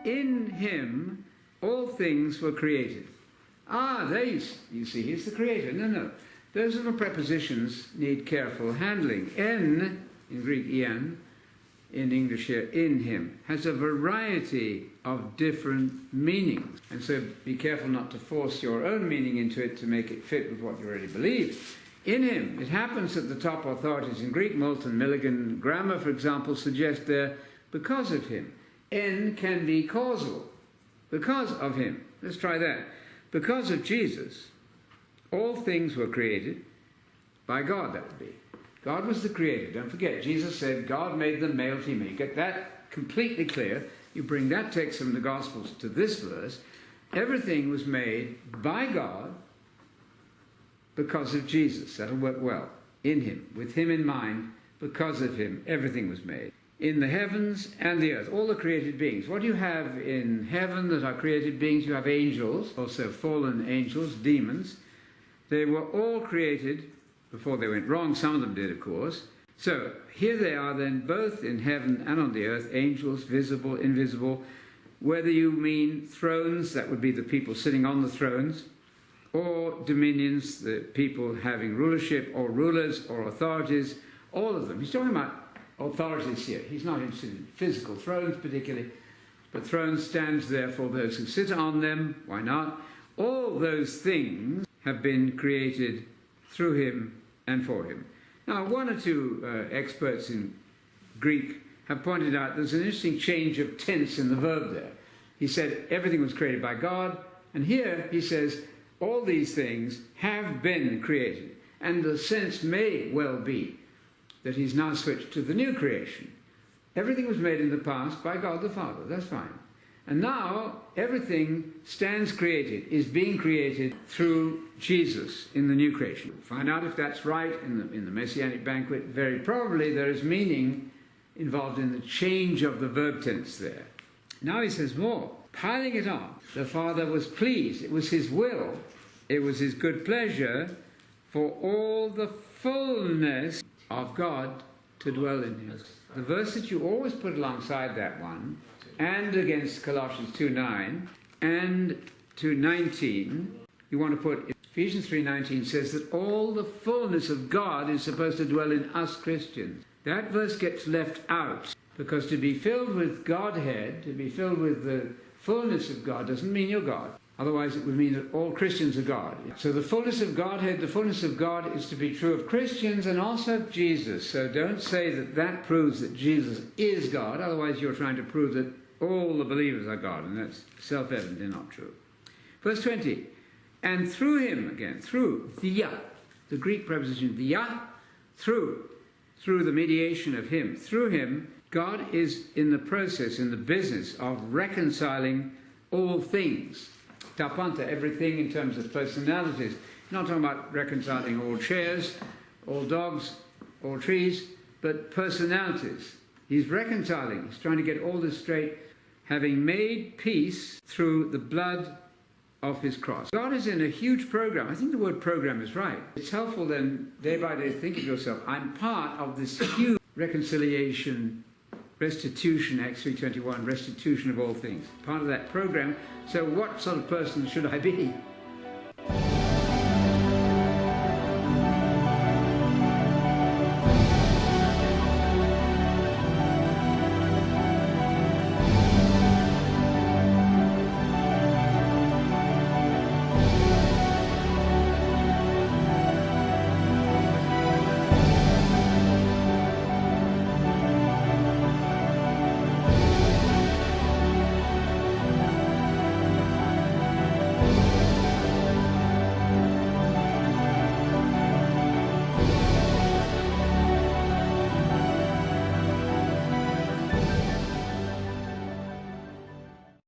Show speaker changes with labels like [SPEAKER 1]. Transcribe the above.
[SPEAKER 1] in him all things were created. There you see, he's the creator. No. Those little prepositions need careful handling. En, in Greek, en, in English here, in him, has a variety of different meanings. And so be careful not to force your own meaning into it to make it fit with what you already believe. In him, it happens that the top authorities in Greek, Moulton Milligan grammar, for example, suggest there, because of him. En can be causal. Because of him. Let's try that. Because of Jesus, all things were created by God, that would be. God was the creator. Don't forget, Jesus said, God made them male, female. You get that completely clear. You bring that text from the Gospels to this verse. Everything was made by God because of Jesus. That'll work well. In him, with him in mind, because of him, everything was made. In the heavens and the earth, all the created beings. What do you have in heaven that are created beings? You have angels, also fallen angels, demons. They were all created before they went wrong. Some of them did, of course. So here they are then, both in heaven and on the earth, angels, visible, invisible. Whether you mean thrones, that would be the people sitting on the thrones, or dominions, the people having rulership, or rulers, or authorities, all of them. He's talking about authorities here. He's not interested in physical thrones particularly, but thrones stands there for those who sit on them. Why not? All those things have been created through him and for him. Now, one or two experts in Greek have pointed out there's an interesting change of tense in the verb there. He said everything was created by God, and here he says all these things have been created. And the sense may well be that he's now switched to the new creation. Everything was made in the past by God the Father. That's fine. And now everything stands created, is being created through Jesus in the new creation. Find out if that's right in the Messianic banquet. Very probably there is meaning involved in the change of the verb tense there. Now he says more. Piling it on, the Father was pleased. It was his will. It was his good pleasure for all the fullness of God to dwell in him. The verse that you always put alongside that one, and against Colossians 2:9 and 2:19, you want to put Ephesians 3:19 says that all the fullness of God is supposed to dwell in us Christians. That verse gets left out because to be filled with Godhead, to be filled with the fullness of God, doesn't mean you're God. Otherwise, it would mean that all Christians are God. So the fullness of Godhead, the fullness of God is to be true of Christians and also of Jesus. So don't say that that proves that Jesus is God. Otherwise, you're trying to prove that all the believers are God, and that's self-evidently not true. Verse 20, and through him, again, through, the Greek preposition, through the mediation of him, through him, God is in the process, in the business of reconciling all things. Tapanta, everything in terms of personalities. Not talking about reconciling all chairs, all dogs, all trees, but personalities. He's reconciling. He's trying to get all this straight, having made peace through the blood of his cross. God is in a huge program. I think the word program is right. It's helpful then, day by day, think of yourself, I'm part of this huge reconciliation, restitution, Acts 3:21, restitution of all things. Part of that program. So what sort of person should I be?